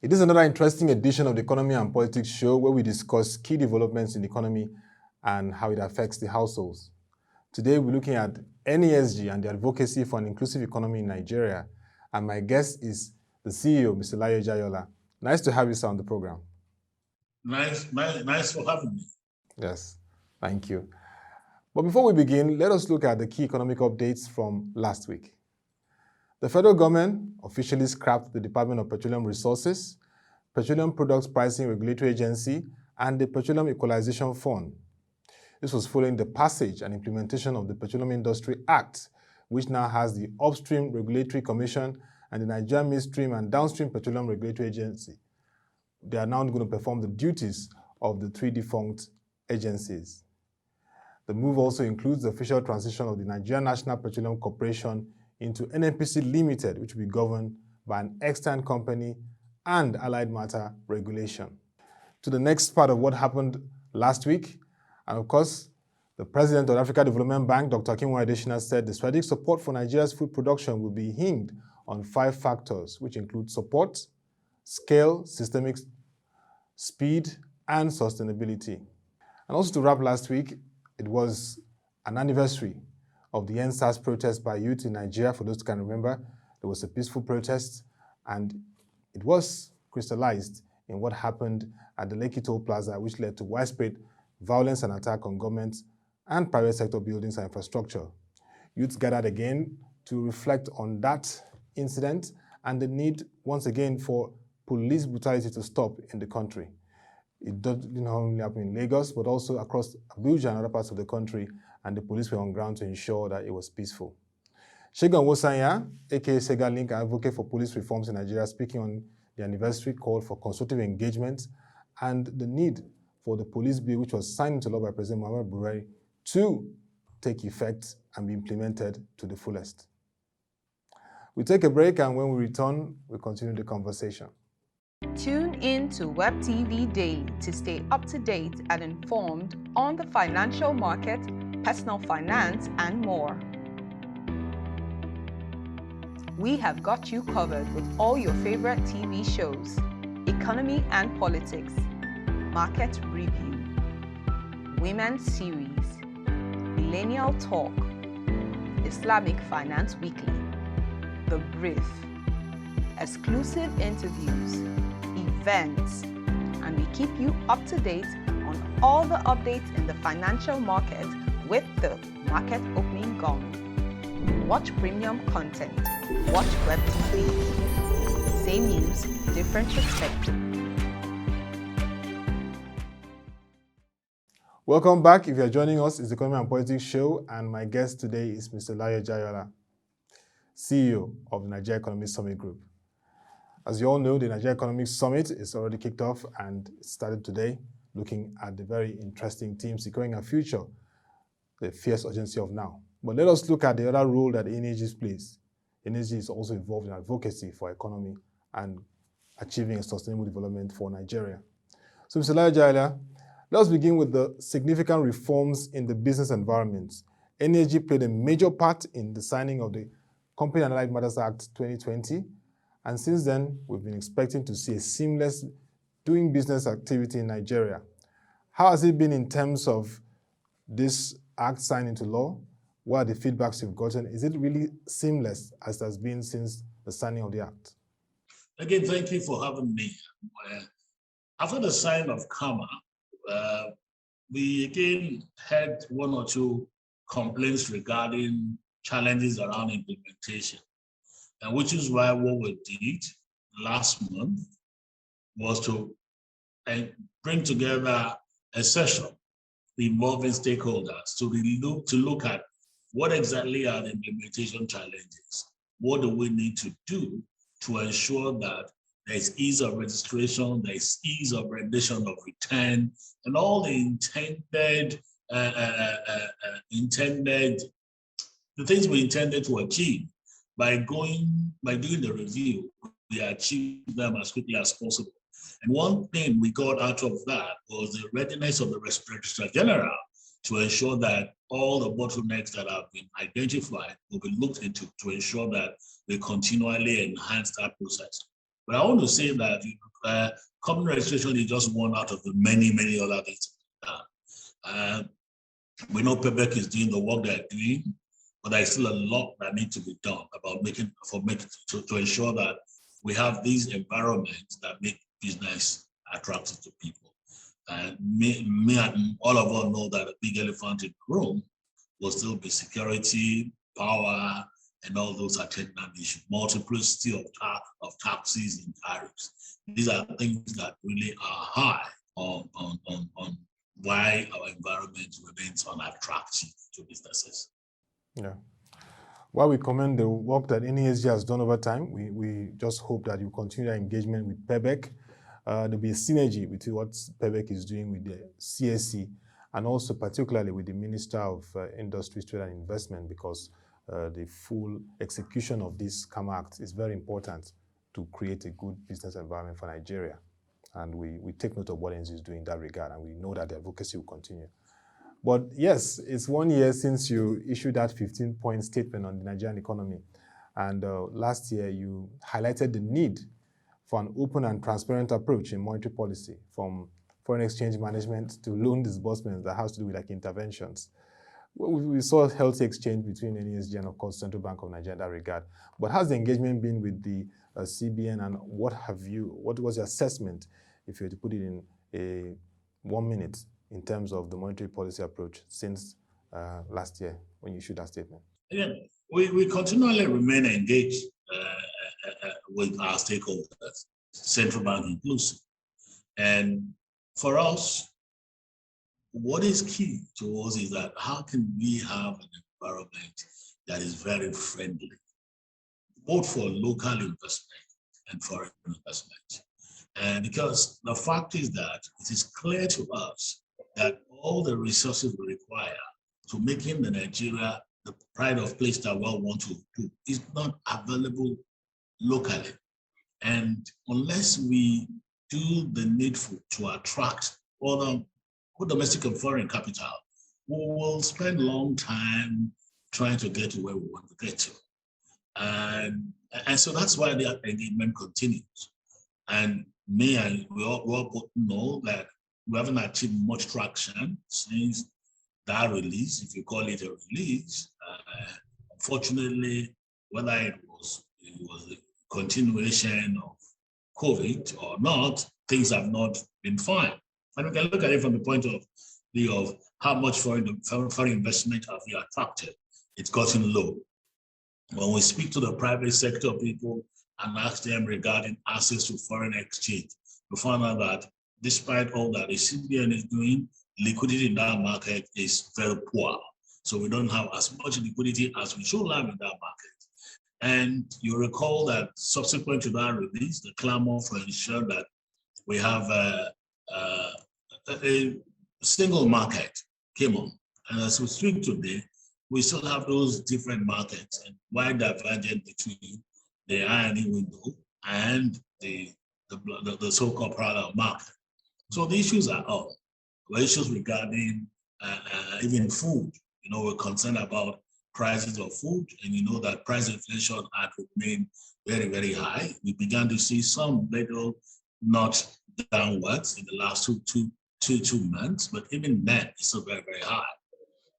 It is another interesting edition of the Economy and Politics show where we discuss key developments in the economy and how it affects the households. Today, we're looking at NESG and the advocacy for an inclusive economy in Nigeria. And my guest is the CEO, Mr. Laoye Jaiyeola. Nice to have you, sir, on the program. Nice for having me. Yes, thank you. But before we begin, let us look at the key economic updates from last week. The federal government officially scrapped the Department of Petroleum Resources, Petroleum Products Pricing Regulatory Agency, and the Petroleum Equalization Fund. This was following the passage and implementation of the Petroleum Industry ACT, which now has the Upstream Regulatory Commission and the Nigerian Midstream and Downstream Petroleum Regulatory Agency. They are now going to perform the duties of the three defunct agencies. The move also includes the official transition of the Nigerian National Petroleum Corporation into NNPC Limited, which will be governed by an external company and allied matter regulation. To the next part of what happened last week, and of course, the President of the Africa Development Bank, Dr. Akinwumi Adesina, said the strategic support for Nigeria's food production will be hinged on 5 factors, which include support, scale, systemic speed, and sustainability. And also to wrap last week, it was an anniversary of the NSAS protest by youth in Nigeria. For those who can remember, there was a peaceful protest, and it was crystallized in what happened at the Lekki Toll Plaza, which led to widespread violence and attack on government and private sector buildings and infrastructure. Youths gathered again to reflect on that incident and the need, once again, for police brutality to stop in the country. It didn't only happen in Lagos, but also across Abuja and other parts of the country, and the police were on ground to ensure that it was peaceful. Segun Wosanya, aka Sega Link, an advocate for police reforms in Nigeria, speaking on the anniversary, called for constructive engagement and the need for the police bill, which was signed into law by President Muhammadu Buhari, to take effect and be implemented to the fullest. We take a break, and when we return, we continue the conversation. Tune in to Web TV Daily to stay up to date and informed on the financial market, personal finance, and more. We have got you covered with all your favorite TV shows, economy and politics, market review, women's series, millennial talk, Islamic Finance Weekly, The Brief, exclusive interviews, events, and we keep you up to date on all the updates in the financial market with the market opening gong. Watch premium content. Watch Web TV. Same news, different perspective. Welcome back. If you're joining us, it's the Economy and Politics show, and my guest today is Mr. Laoye Jaiyeola, CEO of the Nigerian Economic Summit Group. As you all know, the Nigerian Economic Summit is already kicked off and started today, looking at the very interesting theme, securing a future, the fierce urgency of now. But let us look at the other role that NESG plays. NESG is also involved in advocacy for economy and achieving a sustainable development for Nigeria. So, Mr. Laoye Jaiyeola, let us begin with the significant reforms in the business environment. NESG played a major part in the signing of the Company and Allied Matters Act 2020, and since then, we've been expecting to see a seamless doing business activity in Nigeria. How has it been in terms of this act signed into law? What are the feedbacks you've gotten? Is it really seamless as it has been since the signing of the act? Again, thank you for having me. After the sign of CAMA, we again had 1 or 2 complaints regarding challenges around implementation, and which is why what we did last month was to bring together a session involving stakeholders to look at what exactly are the implementation challenges. What do we need to do to ensure that there is ease of registration, there is ease of rendition of return, and all the intended the things we intended to achieve by doing the review, we achieve them as quickly as possible. And one thing we got out of that was the readiness of the Registrar General to ensure that all the bottlenecks that have been identified will be looked into to ensure that we continually enhance that process. But I want to say that company registration is just one out of the many, many other things. We know PEBEC is doing the work they're doing, but there's still a lot that needs to be done about to ensure that we have these environments that make business attractive to people. And me and all of us know that a big elephant in the room will still be security, power, and all those attendant issues, multiplicity of taxes and tariffs. These are things that really are high on why our environment remains unattractive to businesses. Yeah. While we commend the work that NESG has done over time, we just hope that you continue that engagement with PEBEC. There'll be a synergy between what PEBEC is doing with the CSC and also particularly with the Minister of Industry, Trade and Investment, because the full execution of this CAMA Act is very important to create a good business environment for Nigeria. And we take note of what NESG is doing in that regard, and we know that the advocacy will continue. But yes, it's 1 year since you issued that 15-point statement on the Nigerian economy. And last year, you highlighted the need for an open and transparent approach in monetary policy, from foreign exchange management to loan disbursements that has to do with like interventions. We saw healthy exchange between NESG and, of course, Central Bank of Nigeria in that regard. But how's the engagement been with the CBN, and what was your assessment, if you were to put it in 1 minute, in terms of the monetary policy approach since last year when you issued that statement? Again, we continually remain engaged with our stakeholders, Central Bank inclusive. And for us, what is key to us is that how can we have an environment that is very friendly, both for local investment and foreign investment. And because the fact is that it is clear to us that all the resources we require to making the Nigeria the pride of place that we all want to do is not available locally. And unless we do the needful to attract other domestic and foreign capital, we will spend a long time trying to get to where we want to get to. And so that's why the engagement continues. And we all both know that we haven't achieved much traction since that release, if you call it a release. Unfortunately, whether it was a continuation of COVID or not, things have not been fine. And we can look at it from the point of view of how much foreign investment have we attracted. It's gotten low. When we speak to the private sector people and ask them regarding access to foreign exchange, we find out that despite all that the CBN is doing, liquidity in that market is very poor. So we don't have as much liquidity as we should have in that market. And you recall that subsequent to that release, the clamor for ensuring that we have a single market came on. And as we speak today, we still have those different markets and wide divergence between the INE window and the so-called parallel market. So the issues are up. The issues regarding even food. You know, we're concerned about prices of food, and you know that price inflation had remained very, very high. We began to see some little notch downwards in the last two months, but even then, it's still very, very high.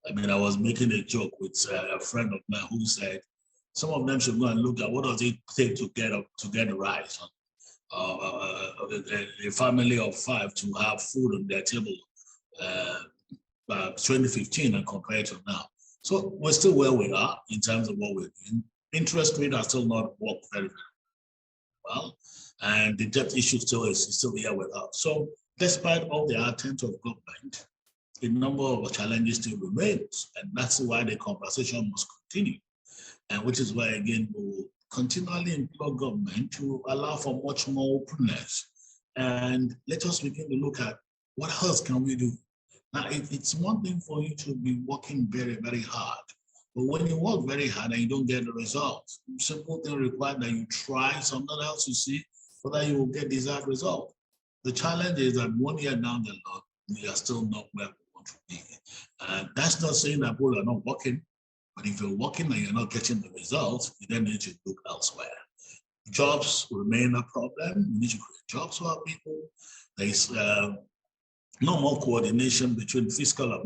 I mean, I was making a joke with a friend of mine who said some of them should go and look at what does it take to get a rise. A family of 5 to have food on their table 2015 and compared to now. So we're still where we are in terms of what we're doing. Interest rate has still not worked very, very well, and the debt issue is still here with us. So despite all the attempt of government, a number of challenges still remains, and that's why the conversation must continue. And which is why, again, we will continually implore government to allow for much more openness. And let us begin to look at what else can we do. Now, it's one thing for you to be working very, very hard. But when you work very hard and you don't get the results, simple thing required that you try something else to see whether you will get desired result. The challenge is that 1 year down the line, we are still not where we want to be. That's not saying that people are not working, but if you're working and you're not getting the results, you then need to look elsewhere. Jobs remain a problem. We need to create jobs for our people. There is no more coordination between fiscal and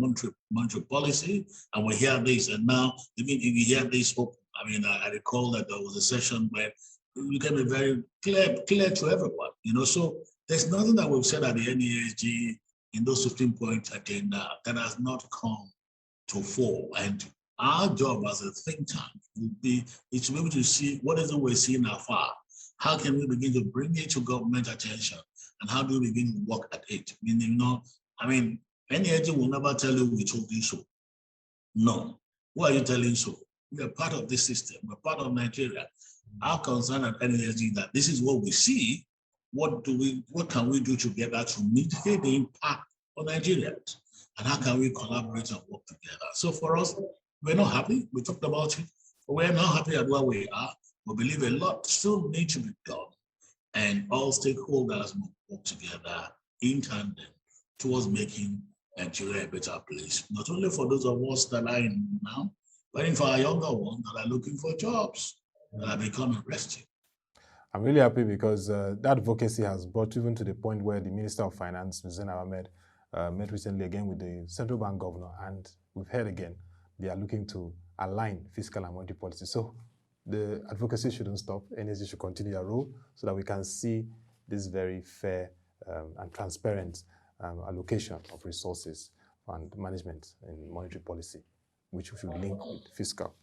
monetary policy. And we hear this, and now, even if you hear this, I mean, I recall that there was a session where it became very clear to everyone, so there's nothing that we've said at the NESG in those 15-point agenda that has not come to fore. And our job as a think tank would be to be able to see what is it we're seeing afar. How can we begin to bring it to government attention? And how do we begin to work at it? NESG will never tell you we told you so. No. Who are you telling so? We are part of this system. We're part of Nigeria. Our concern at NESG is that this is what we see. What can we do together to mitigate the impact on Nigerians? And how can we collaborate and work together? So for us, we're not happy. We talked about it, but we're not happy at where we are. We believe a lot still needs to be done. And all stakeholders must work together in tandem towards making Nigeria a better place. Not only for those of us that are in now, but even for our younger ones that are looking for jobs, that are becoming rested. I'm really happy because that advocacy has brought even to the point where the Minister of Finance, Ms. Zainab Ahmed, met recently again with the central bank governor, and we've heard again they are looking to align fiscal and monetary policy. So the advocacy shouldn't stop. NESG should continue their role so that we can see this very fair and transparent allocation of resources and management in monetary policy, which we should link with fiscal.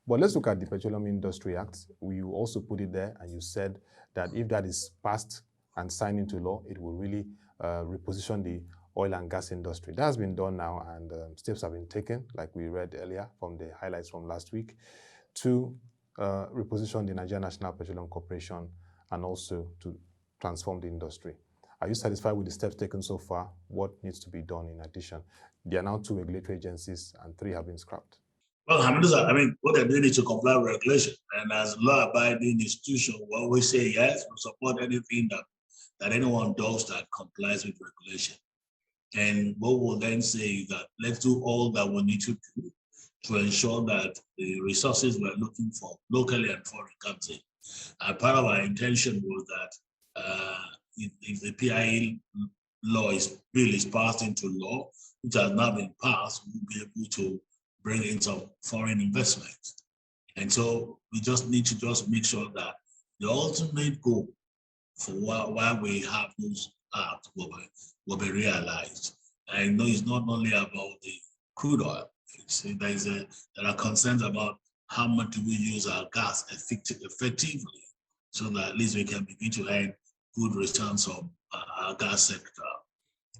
But let's look at the Petroleum Industry Act. You also put it there, and you said that if that is passed and signed into law, it will really reposition the oil and gas industry. That has been done now, and steps have been taken, like we read earlier from the highlights from last week, to reposition the Nigerian National Petroleum Corporation and also to transform the industry. Are you satisfied with the steps taken so far? What needs to be done in addition? There are now 2 regulatory agencies and 3 have been scrapped. Well, what they're doing is to comply with regulation. And as a law-abiding institution, we always say yes, we support anything that anyone does that complies with regulation. And what we'll then say is that let's do all that we need to do to ensure that the resources we're looking for locally and foreign comes in. Part of our intention was that if the PIA bill is passed into law, which has now been passed, we'll be able to bring in some foreign investment. And so we just need to make sure that the ultimate goal for why we have those acts will be realized. I know it's not only about the crude oil. There are concerns about how much do we use our gas effectively, so that at least we can begin to earn good returns from our gas sector.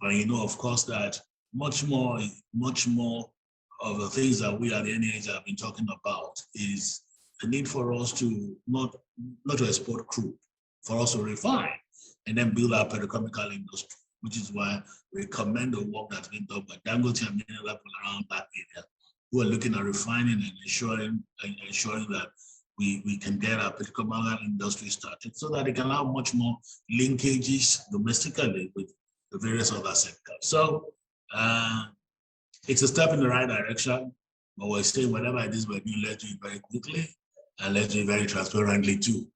And of course, that much more of the things that we at the NESG have been talking about is the need for us to not to export crude, for us to refine and then build our petrochemical industry, which is why we commend the work that's been done by Dangote and many other people around that area who are looking at refining and ensuring that we can get our petrochemical industry started so that it can have much more linkages domestically with the various other sectors. So it's a step in the right direction, but we're saying whatever it is we're doing, let's do it very quickly and let's do it very transparently too.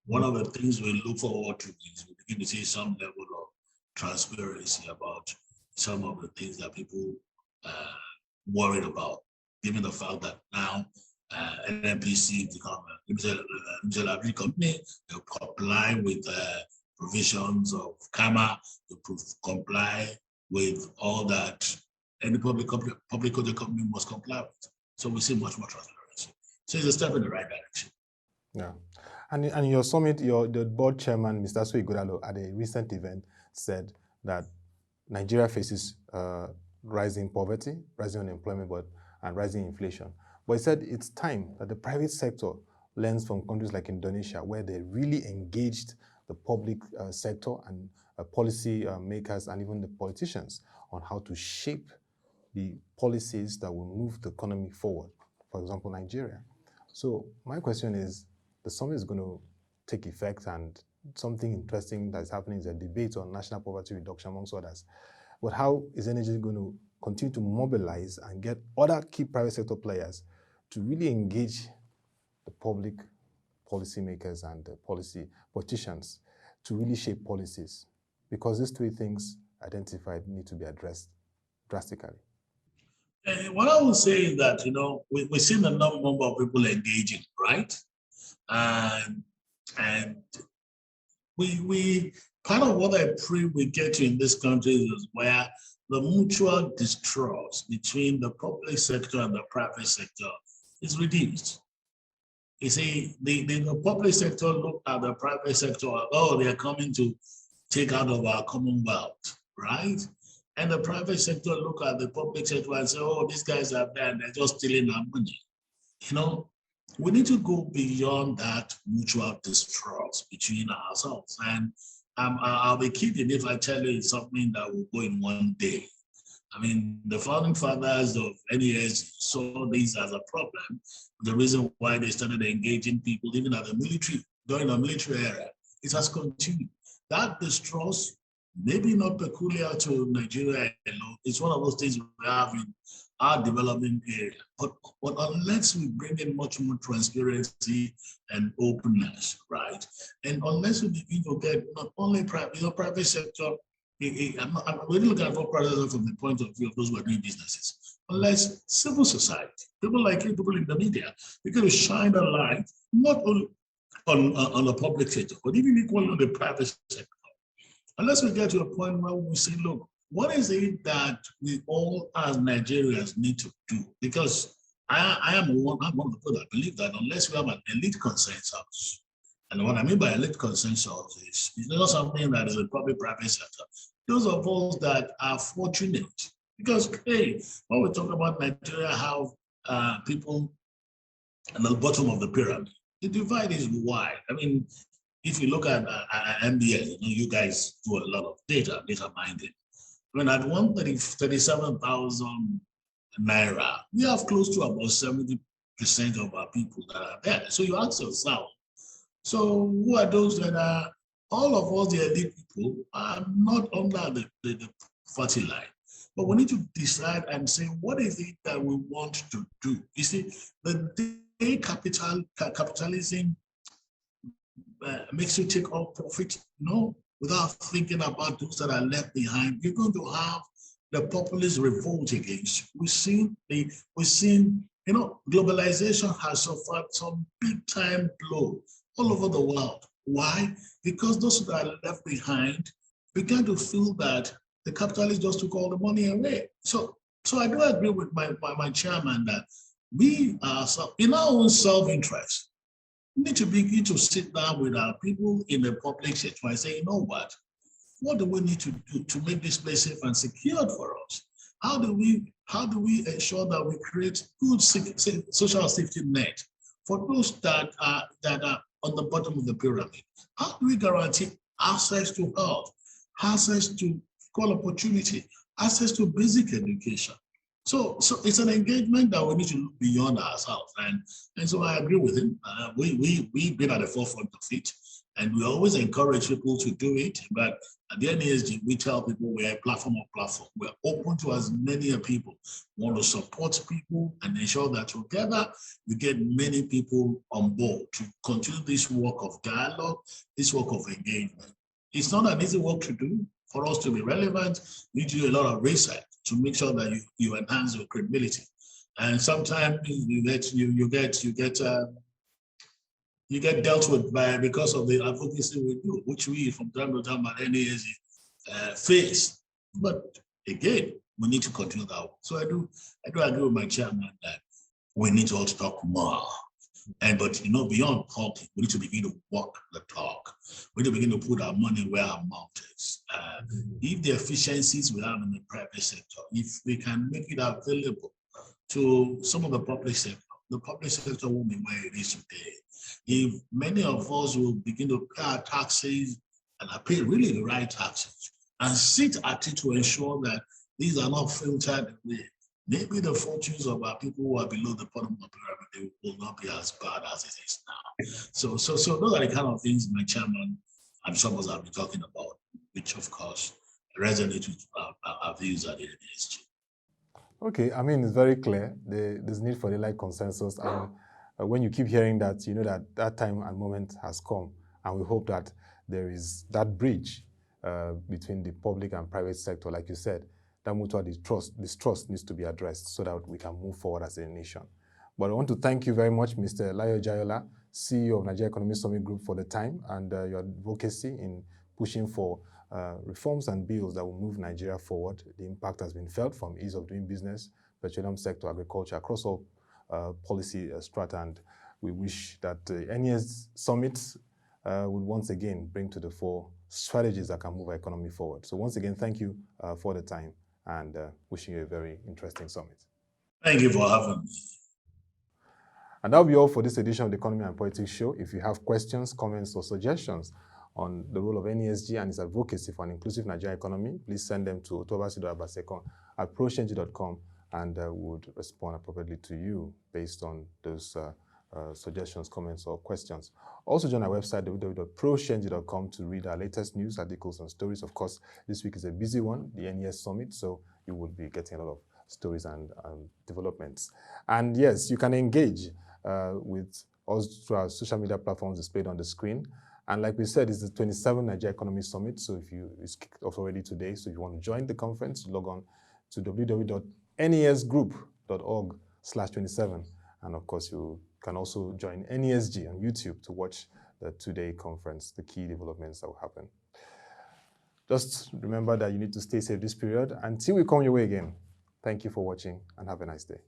One of the things we look forward to is we begin to see some level of transparency about some of the things that people worried about, given the fact that now NNPC become a limited liability company, they comply with provisions of CAMA, to comply with all that any public company must comply with. So we see much more transparency. So it's a step in the right direction. Yeah. And in your summit, the board chairman, Mr. Laoye Jaiyeola, at a recent event said that Nigeria faces rising poverty, rising unemployment, and rising inflation. But he said it's time that the private sector learns from countries like Indonesia, where they really engaged the public sector and policy makers and even the politicians on how to shape the policies that will move the economy forward, for example, Nigeria. So my question is, the summit is going to take effect, and something interesting that's happening is a debate on national poverty reduction, amongst others. But how is NESG going to continue to mobilize and get other key private sector players to really engage the public policymakers and politicians to really shape policies? Because these three things identified need to be addressed drastically. What I would say is that, we've seen a number of people engaging, right? And we part of what I pray we get to in this country is where the mutual distrust between the public sector and the private sector is reduced. You see, the public sector look at the private sector, oh, they're coming to take out of our commonwealth, right? And the private sector look at the public sector and say, oh, these guys are bad, they're just stealing our money. We need to go beyond that mutual distrust between ourselves. And I'll be kidding if I tell you it's something that will go in one day. I mean, the founding fathers of NESG saw this as a problem. The reason why they started engaging people, even at the military, during the military era, it has continued. That distrust, maybe not peculiar to Nigeria alone, it's one of those things we have in our development area. But unless we bring in much more transparency and openness, right? And unless we begin to get not only private sector, I'm really looking at private sector from the point of view of those who are doing businesses. Unless civil society, people like you, people in the media, we can shine a light not only on the public sector, but even equally on the private sector. Unless we get to a point where we say, look, what is it that we all as Nigerians need to do? Because I'm one of the people that believe that unless we have an elite consensus, and what I mean by elite consensus is it's not something that is a public-private sector. Those of us that are fortunate, because hey, when we talk about Nigeria, how people at the bottom of the pyramid, the divide is wide. I mean, if you look at MBS, you guys do a lot of data mining. I mean, at 137,000 naira, we have close to about 70% of our people that are there. So you ask yourself, so who are those that are, all of us, the elite people, are not under the poverty line. But we need to decide and say, what is it that we want to do? You see, the day capitalism makes you take all profit, without thinking about those that are left behind, you're going to have the populist revolt against you. We've seen, globalization has suffered some big time blow all over the world. Why? Because those that are left behind began to feel that the capitalists just took all the money away. So I do agree with my chairman that we are, in our own self-interest, we need to begin to sit down with our people in the public sector and say, what do we need to do to make this place safe and secured for us? How do we ensure that we create good social safety net for those that are on the bottom of the pyramid? How do we guarantee access to health, access to equal opportunity, access to basic education? So it's an engagement that we need to look beyond ourselves, and so I agree with him. We've been at the forefront of it, and we always encourage people to do it. But at the NESG, we tell people we're a platform of platform. We're open to as many people. We want to support people and ensure that together we get many people on board to continue this work of dialogue, this work of engagement. It's not an easy work to do. For us to be relevant, we do a lot of research to make sure that you enhance your credibility. And sometimes you get dealt with because of the advocacy we do, which we from time to time at NESG face. But again, we need to continue that. So I do agree with my chairman that we need to also talk more. But beyond talking, we need to begin to walk the talk. We need to begin to put our money where our mouth is. If the efficiencies we have in the private sector, if we can make it available to some of the public sector won't be where it is today. If many of us will begin to pay our taxes and pay really the right taxes and sit at it to ensure that these are not filtered away, maybe the fortunes of our people who are below the bottom of the pyramid will not be as bad as it is now. So those are the kind of things my chairman and some of us have been talking about, which of course resonate with our views at the NESG. Okay, I mean, it's very clear. There's need for the like consensus. And when you keep hearing that, you know that that time and moment has come, and we hope that there is that bridge between the public and private sector. Like you said, that mutual distrust needs to be addressed so that we can move forward as a nation. But I want to thank you very much, Mr. Laoye Jaiyeola, CEO of Nigerian Economy Summit Group, for the time and your advocacy in pushing for reforms and bills that will move Nigeria forward. The impact has been felt from ease of doing business, petroleum sector, agriculture, across all policy strata, and we wish that the NES Summit would once again bring to the fore strategies that can move our economy forward. So once again, thank you for the time, and wishing you a very interesting summit. Thank you for having me. And that'll be all for this edition of the Economy and Politics Show. If you have questions, comments, or suggestions on the role of NESG and its advocacy for an inclusive Nigerian economy, please send them to otobasi.abasekon@prochanging.com, and we would respond appropriately to you based on those suggestions, comments, or questions. Also join our website, www.prochanging.com, to read our latest news, articles, and stories. Of course, this week is a busy one, the NES Summit, so you will be getting a lot of stories and developments. And yes, you can engage with us through our social media platforms displayed on the screen. And like we said, it's the 27th Nigerian Economy Summit, so it's kicked off already today. So if you want to join the conference, log on to www.nesgroup.org/27. And of course, you can also join NESG on YouTube to watch the two-day conference, the key developments that will happen. Just remember that you need to stay safe this period until we come your way again. Thank you for watching, and have a nice day.